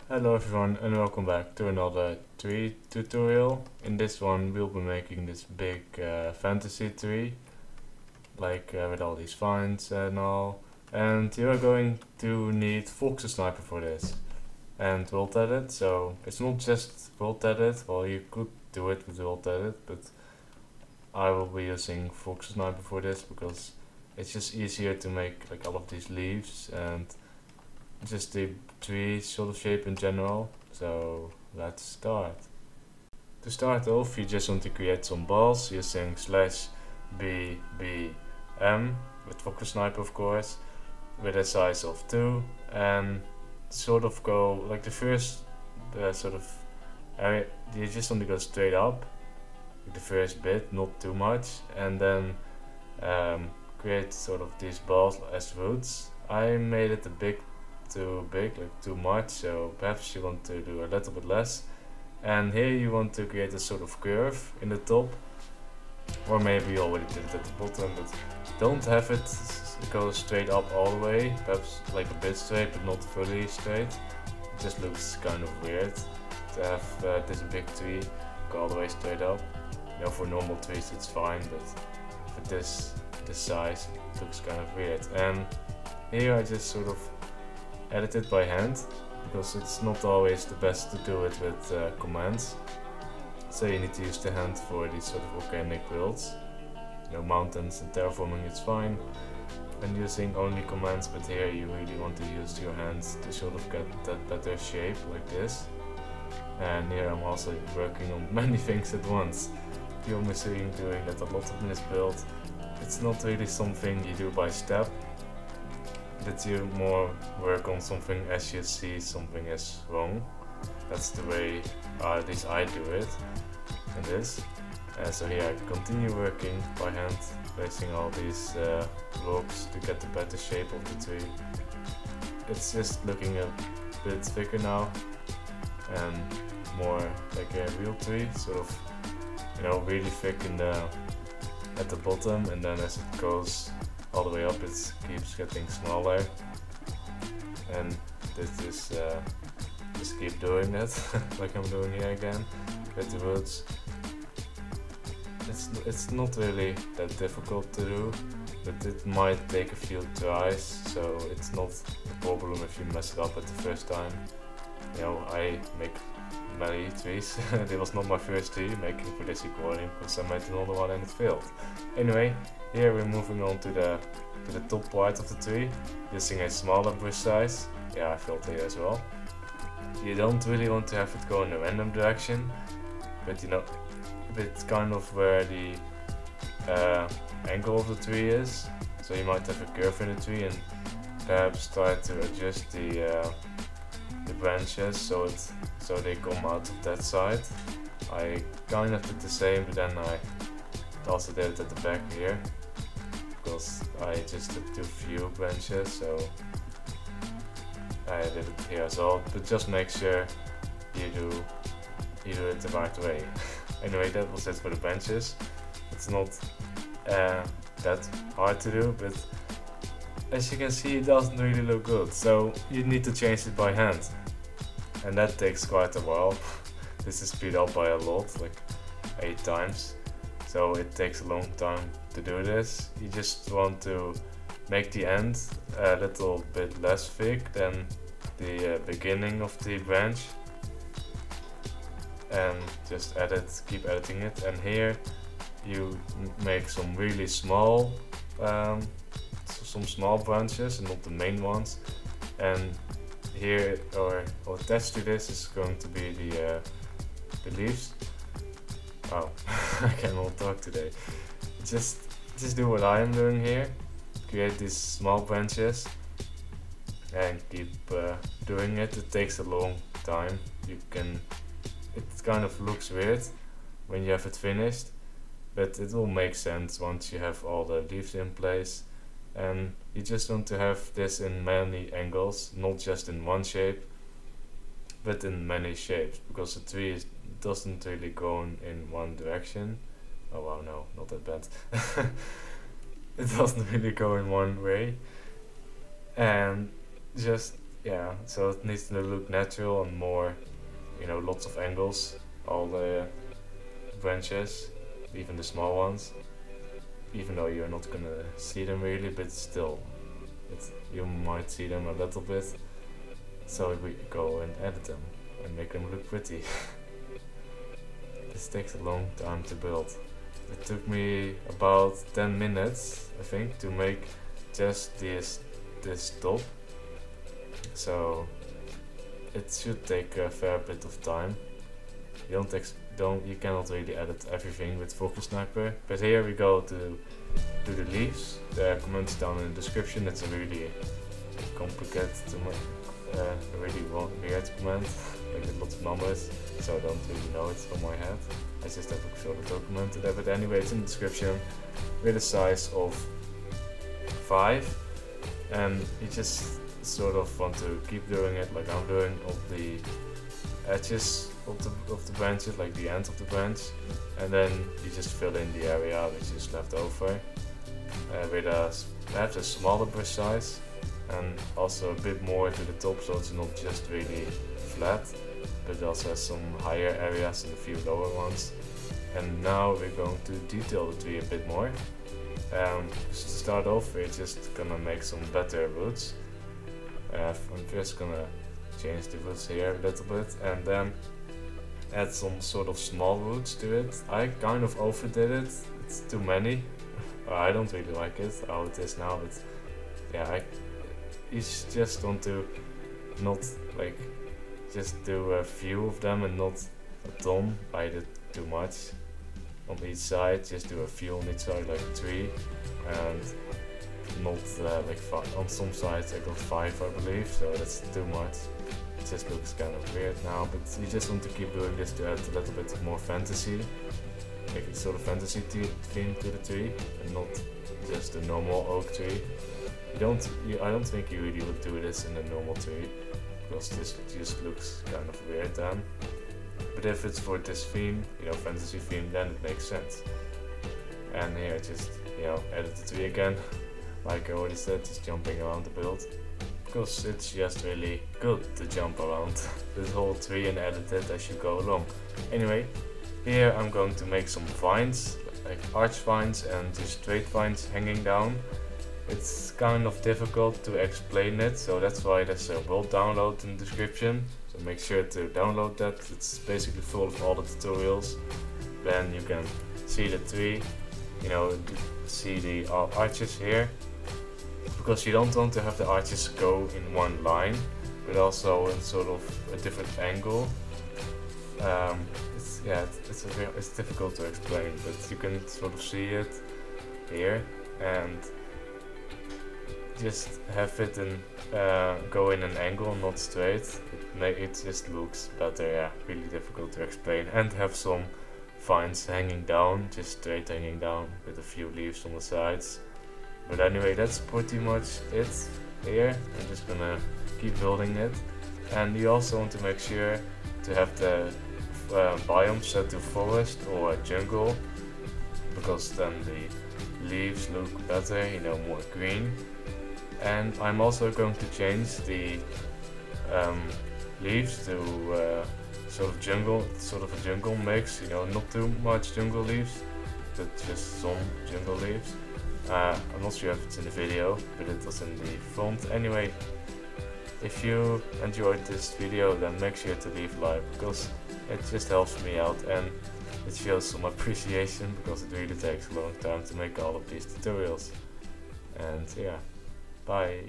Hello everyone and welcome back to another tree tutorial. In this one we'll be making this big fantasy tree, with all these vines and all. And you are going to need Voxel Sniper for this and World Edit. So it's not just World Edit, well you could do it with World Edit, but I will be using Voxel Sniper for this because it's just easier to make like all of these leaves and just the tree sort of shape in general. So let's start. To start off, you just want to create some balls using /BBM with Voxel Sniper, of course, with a size of 2, and sort of go like the first sort of area. You just want to go straight up, like the first bit, not too much, and then create sort of these balls as roots. I made it a bit too big, like too much, so perhaps you want to do a little bit less. And here you want to create a sort of curve in the top, or maybe you already did it at the bottom, but don't have it go straight up all the way, perhaps like a bit straight but not fully straight. It just looks kind of weird to have this big tree go all the way straight up. You know, for normal trees it's fine, but for this size it looks kind of weird. And here I just sort of edit it by hand, because it's not always the best to do it with commands. So you need to use the hand for these sort of organic builds. You know, mountains and terraforming it's fine when using only commands, but here you really want to use your hands to sort of get that better shape like this. And here I'm also working on many things at once. You're missing doing that a lot in this build. It's not really something you do by step, that you more work on something as you see something is wrong. That's the way at least I do it in this. So here I continue working by hand, placing all these blocks to get the better shape of the tree. It's just looking a bit thicker now and more like a real tree, sort of, you know, really thick in at the bottom, and then as it goes all the way up it keeps getting smaller. And this is just keep doing that like I'm doing here again with the roots. It's not really that difficult to do, but it might take a few tries, so it's not a problem if you mess it up at the first time. You know, I make many trees. It was not my first tree making for this recording, because I made another one and it failed. Anyway, here we're moving on to the top part of the tree, using a smaller brush size. Yeah, I failed here as well. You don't really want to have it go in a random direction, but you know, it's kind of where the angle of the tree is. So you might have a curve in the tree and perhaps try to adjust the branches so they come out of that side. I kind of did the same, but then I also did it at the back here, because I just did too few branches, so I did it here as well. But just make sure you do it the right way. Anyway, that was it for the branches. It's not that hard to do, but as you can see it doesn't really look good, so you need to change it by hand, and that takes quite a while. This is speed up by a lot, like 8 times, so it takes a long time to do this. You just want to make the end a little bit less thick than the beginning of the branch, and just keep editing it. And here you make some really small branches and not the main ones. And here, or attached to this, is going to be the leaves. Oh, I cannot talk today. Just do what I am doing here. Create these small branches and keep doing it. It takes a long time. It kind of looks weird when you have it finished, but it will make sense once you have all the leaves in place. And you just want to have this in many angles, not just in one shape, but in many shapes, because the tree doesn't really go in one direction. Oh wow, no, not that bad. It doesn't really go in one way. And just yeah, so it needs to look natural and more, you know, lots of angles, all the branches, even the small ones, even though you're not gonna see them really, but still, you might see them a little bit. So we go and edit them and make them look pretty. This takes a long time to build. It took me about 10 minutes, I think, to make just this top. So it should take a fair bit of time. You cannot really edit everything with Focus Sniper. But here we go to the leaves. The comments down in the description. It's a really complicated, really weird command, like with lots of numbers. So I don't really know it from my head. I just have a sort of document there. But anyway, it's in the description with a size of 5, and you just sort of want to keep doing it like I'm doing of the edges of the branches, like the end of the branch, and then you just fill in the area which is left over with perhaps a smaller brush size and also a bit more to the top, so it's not just really flat but also has some higher areas and a few lower ones. And now we're going to detail the tree a bit more. To start off, we're just gonna make some better roots. I'm just gonna change the roots here a little bit and then add some sort of small roots to it. I kind of overdid it, it's too many. I don't really like it how it is now, but yeah, you just want to not like just do a few of them and not a ton. I did too much on each side, just do a few on each side, like 3, and not like 5. On some sides I got 5 I believe, so that's too much. It just looks kind of weird now, but you just want to keep doing this to add a little bit more fantasy, make a sort of fantasy theme to the tree and not just a normal oak tree. I don't think you really would do this in a normal tree, because this just looks kind of weird then. But if it's for this theme, you know, fantasy theme, then it makes sense. And here just, you know, edit the tree again, like I already said, just jumping around the build, because it's just really good to jump around this whole tree and edit it as you go along. Anyway, here I'm going to make some vines, like arch vines and just straight vines hanging down. It's kind of difficult to explain it, so that's why there's a world download in the description. So make sure to download that. It's basically full of all the tutorials. Then you can see the tree, you know, see the arches here. Because you don't want to have the arches go in one line, but also in sort of a different angle. It's difficult to explain, but you can sort of see it here and just have it go in an angle, not straight. It just looks better. Yeah, really difficult to explain. And have some vines hanging down, just straight hanging down with a few leaves on the sides. But anyway, that's pretty much it here. I'm just gonna keep building it. And you also want to make sure to have the biome set to forest or jungle, because then the leaves look better, you know, more green. And I'm also going to change the leaves to sort of a jungle mix, you know, not too much jungle leaves, but just some jungle leaves. I'm not sure if it's in the video, but it was in the front. Anyway, if you enjoyed this video, then make sure to leave a like, because it just helps me out and it shows some appreciation, because it really takes a long time to make all of these tutorials. And yeah, bye.